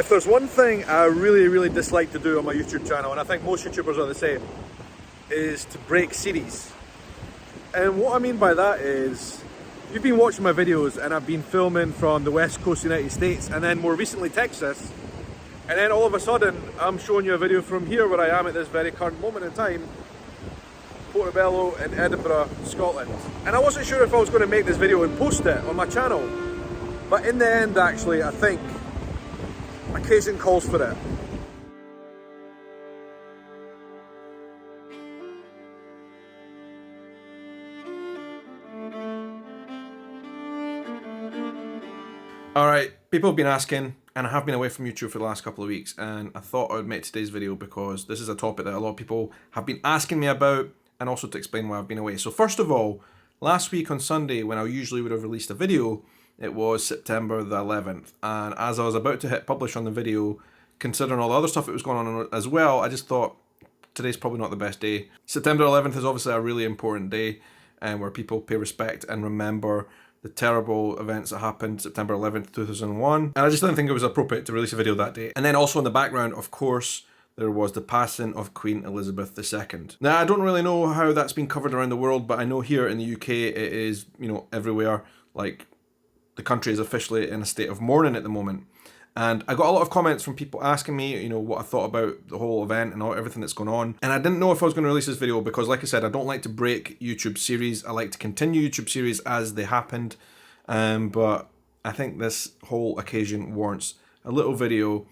If there's one thing I really dislike to do on my YouTube channel, and I think most YouTubers are the same, is to break series. And what I mean by that is, you've been watching my videos and I've been filming from the West Coast United States and then more recently Texas, and then all of a sudden I'm showing you a video from here where I am at this very current moment in time, Portobello in Edinburgh, Scotland. And I wasn't sure if I was going to make this video and post it on my channel, but in the end actually I think occasion calls for it. Alright, people have been asking, and I have been away from YouTube for the last couple of weeks, and I thought I would make today's video because this is a topic that a lot of people have been asking me about, and also to explain why I've been away. So first of all, last week on Sunday, when I usually would have released a video, it was September the 11th, and as I was about to hit publish on the video, considering all the other stuff that was going on as well, I just thought today's probably not the best day. September 11th is obviously a really important day, and where people pay respect and remember the terrible events that happened September 11th, 2001. And I just didn't think it was appropriate to release a video that day. And then also in the background, of course, there was the passing of Queen Elizabeth II. Now, I don't really know how that's been covered around the world, but I know here in the UK it is, everywhere. Like, the country is officially in a state of mourning at the moment. And I got a lot of comments from people asking me, what I thought about the whole event and everything that's going on. And I didn't know if I was going to release this video because, like I said, I don't like to break YouTube series. I like to continue YouTube series as they happened. But I think this whole occasion warrants a little video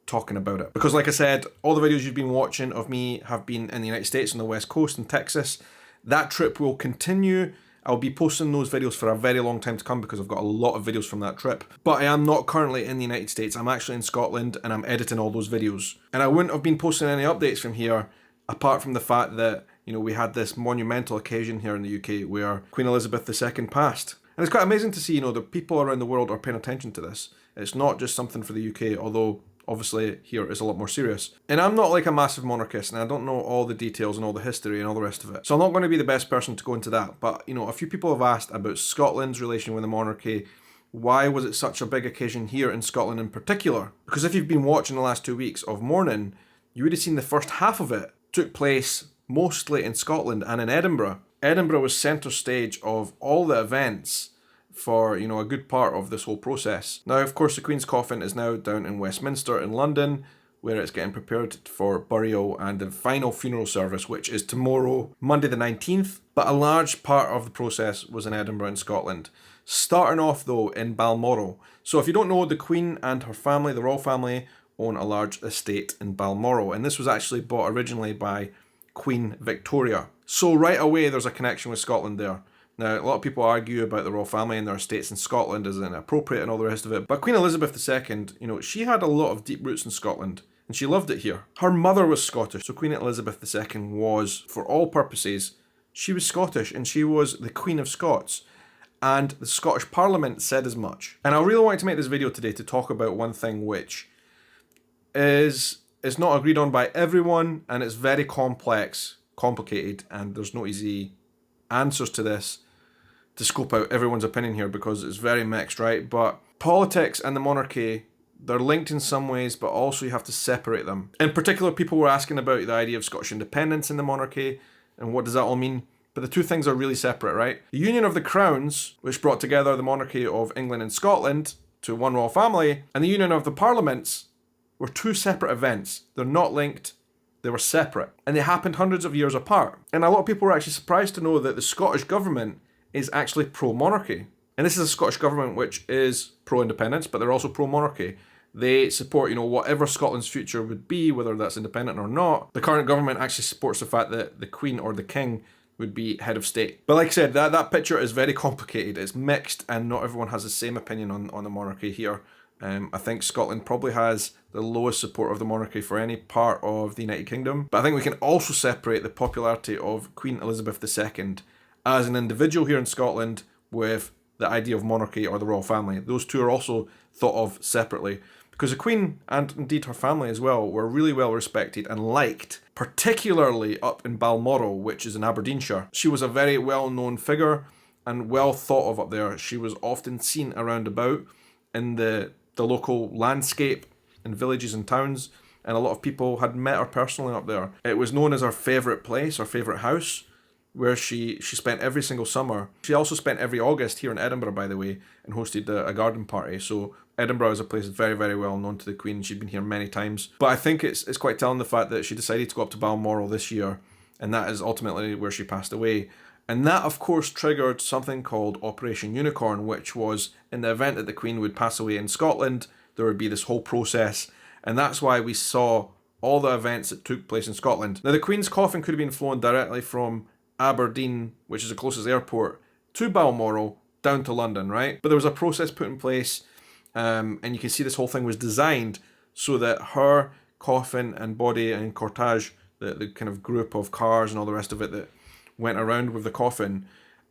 talking about it. Because, like I said, all the videos you've been watching of me have been in the United States on the West Coast in Texas. That trip will continue. I'll be posting those videos for a very long time to come because I've got a lot of videos from that trip. But I am not currently in the United States. I'm actually in Scotland and I'm editing all those videos. And I wouldn't have been posting any updates from here apart from the fact that, we had this monumental occasion here in the UK where Queen Elizabeth II passed. And it's quite amazing to see, that people around the world are paying attention to this. It's not just something for the UK, although obviously here it's a lot more serious. And I'm not like a massive monarchist and I don't know all the details and all the history and all the rest of it. So I'm not going to be the best person to go into that. But, a few people have asked about Scotland's relation with the monarchy. Why was it such a big occasion here in Scotland in particular? Because if you've been watching the last 2 weeks of mourning, you would have seen the first half of it took place mostly in Scotland and in Edinburgh. Edinburgh was centre stage of all the events for, a good part of this whole process. Now, of course, the Queen's coffin is now down in Westminster in London, where it's getting prepared for burial and the final funeral service, which is tomorrow, Monday the 19th. But a large part of the process was in Edinburgh in Scotland. Starting off, though, in Balmoral. So if you don't know, the Queen and her family, the royal family, own a large estate in Balmoral. And this was actually bought originally by Queen Victoria. So right away, there's a connection with Scotland there. Now, a lot of people argue about the royal family and their estates in Scotland as inappropriate and all the rest of it. But Queen Elizabeth II, she had a lot of deep roots in Scotland and she loved it here. Her mother was Scottish, so Queen Elizabeth II was, for all purposes, she was Scottish and she was the Queen of Scots. And the Scottish Parliament said as much. And I really wanted to make this video today to talk about one thing which is not agreed on by everyone and it's very complex, complicated, and there's no easy answers to this to scope out everyone's opinion here because it's very mixed, right? But politics and the monarchy, they're linked in some ways, but also you have to separate them. In particular, people were asking about the idea of Scottish independence in the monarchy and what does that all mean? But the two things are really separate, right? The union of the crowns, which brought together the monarchy of England and Scotland to one royal family, and the union of the parliaments were two separate events. They're not linked. They were separate. And they happened hundreds of years apart. And a lot of people were actually surprised to know that the Scottish government is actually pro-monarchy. And this is a Scottish government which is pro-independence, but they're also pro-monarchy. They support, whatever Scotland's future would be, whether that's independent or not. The current government actually supports the fact that the Queen or the King would be head of state. But like I said, that picture is very complicated. It's mixed and not everyone has the same opinion on the monarchy here. I think Scotland probably has the lowest support of the monarchy for any part of the United Kingdom. But I think we can also separate the popularity of Queen Elizabeth II as an individual here in Scotland with the idea of monarchy or the royal family. Those two are also thought of separately. Because the Queen, and indeed her family as well, were really well respected and liked, particularly up in Balmoral, which is in Aberdeenshire. She was a very well-known figure and well thought of up there. She was often seen around about in the local landscape in villages and towns, and a lot of people had met her personally up there. It was known as her favourite place, her favourite house, where she spent every single summer. She also spent every August here in Edinburgh, by the way, and hosted a garden party. So Edinburgh is a place very, very well known to the Queen. She'd been here many times. But I think it's quite telling the fact that she decided to go up to Balmoral this year, and that is ultimately where she passed away. And that, of course, triggered something called Operation Unicorn, which was in the event that the Queen would pass away in Scotland, there would be this whole process. And that's why we saw all the events that took place in Scotland. Now, the Queen's coffin could have been flown directly from Aberdeen, which is the closest airport, to Balmoral, down to London, right? But there was a process put in place, and you can see this whole thing was designed so that her coffin and body and cortege, the kind of group of cars and all the rest of it that went around with the coffin,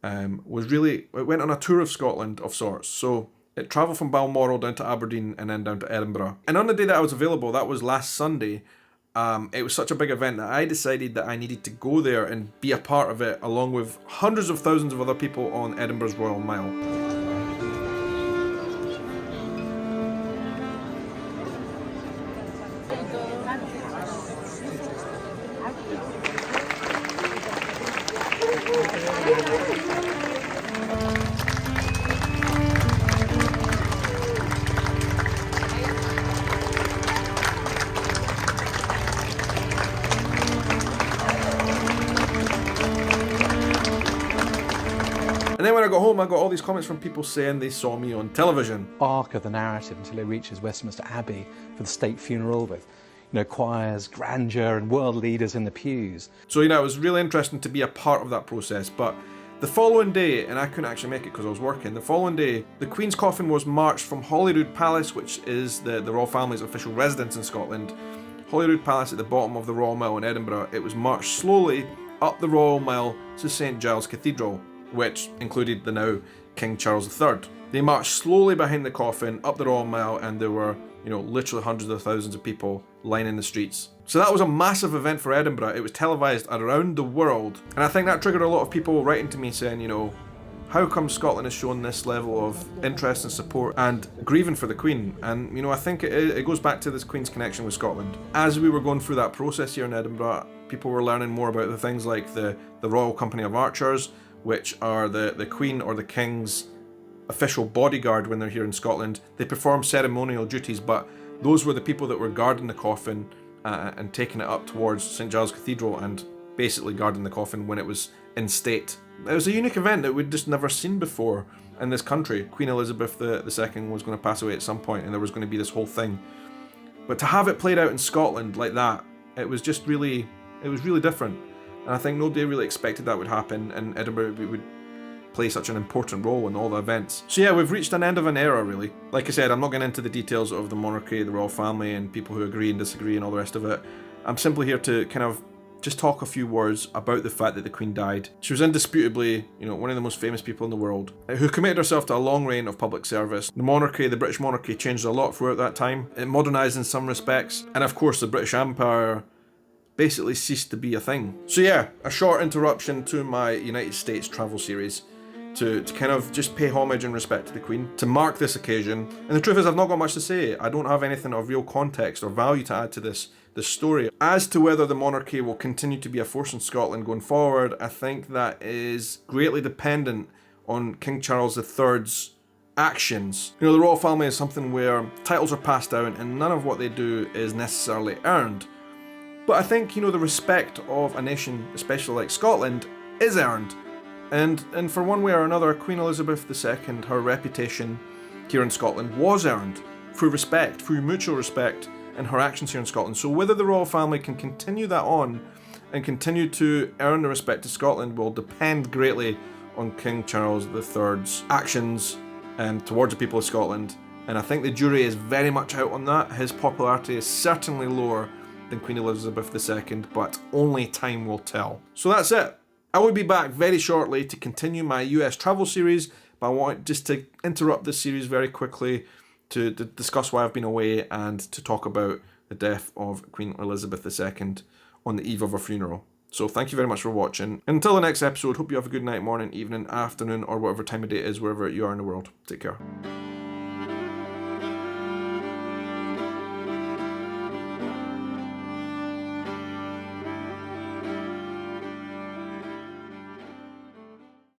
it went on a tour of Scotland of sorts. So it travelled from Balmoral down to Aberdeen and then down to Edinburgh. And on the day that I was available, that was last Sunday, it was such a big event that I decided that I needed to go there and be a part of it, along with hundreds of thousands of other people on Edinburgh's Royal Mile. And then when I got home, I got all these comments from people saying they saw me on television. Arc of the narrative until it reaches Westminster Abbey for the state funeral with, choirs, grandeur and world leaders in the pews. So, it was really interesting to be a part of that process. But the following day, and I couldn't actually make it because I was working, the following day, the Queen's coffin was marched from Holyrood Palace, which is the royal family's official residence in Scotland. Holyrood Palace at the bottom of the Royal Mile in Edinburgh. It was marched slowly up the Royal Mile to St Giles Cathedral, which included the now King Charles III. They marched slowly behind the coffin up the Royal Mile, and there were, literally hundreds of thousands of people lining the streets. So that was a massive event for Edinburgh. It was televised around the world, and I think that triggered a lot of people writing to me saying, how come Scotland has shown this level of interest and support and grieving for the Queen? And, I think it goes back to this Queen's connection with Scotland. As we were going through that process here in Edinburgh, people were learning more about the things like the Royal Company of Archers, which are the Queen or the King's official bodyguard when they're here in Scotland. They perform ceremonial duties, but those were the people that were guarding the coffin and taking it up towards St Giles Cathedral and basically guarding the coffin when it was in state. It was a unique event that we'd just never seen before in this country. Queen Elizabeth II was going to pass away at some point, and there was going to be this whole thing. But to have it played out in Scotland like that, it was really different. And I think nobody really expected that would happen, and Edinburgh would play such an important role in all the events. So yeah, we've reached an end of an era, really. Like I said, I'm not getting into the details of the monarchy, the royal family, and people who agree and disagree and all the rest of it. I'm simply here to kind of just talk a few words about the fact that the Queen died. She was indisputably, one of the most famous people in the world, who committed herself to a long reign of public service. The monarchy, the British monarchy, changed a lot throughout that time. It modernised in some respects, and of course the British Empire basically ceased to be a thing. So yeah, a short interruption to my United States travel series to kind of just pay homage and respect to the Queen, to mark this occasion. And the truth is, I've not got much to say. I don't have anything of real context or value to add to this story. As to whether the monarchy will continue to be a force in Scotland going forward, I think that is greatly dependent on King Charles III's actions. The royal family is something where titles are passed down and none of what they do is necessarily earned. But I think, the respect of a nation, especially like Scotland, is earned. And for one way or another, Queen Elizabeth II, her reputation here in Scotland was earned through respect, through mutual respect, in her actions here in Scotland. So whether the royal family can continue that on and continue to earn the respect of Scotland will depend greatly on King Charles III's actions towards the people of Scotland. And I think the jury is very much out on that. His popularity is certainly lower than Queen Elizabeth II, but only time will tell. So that's it. I will be back very shortly to continue my US travel series, but I want just to interrupt this series very quickly to discuss why I've been away and to talk about the death of Queen Elizabeth II on the eve of her funeral. So thank you very much for watching. Until the next episode, hope you have a good night, morning, evening, afternoon, or whatever time of day it is wherever you are in the world. Take care.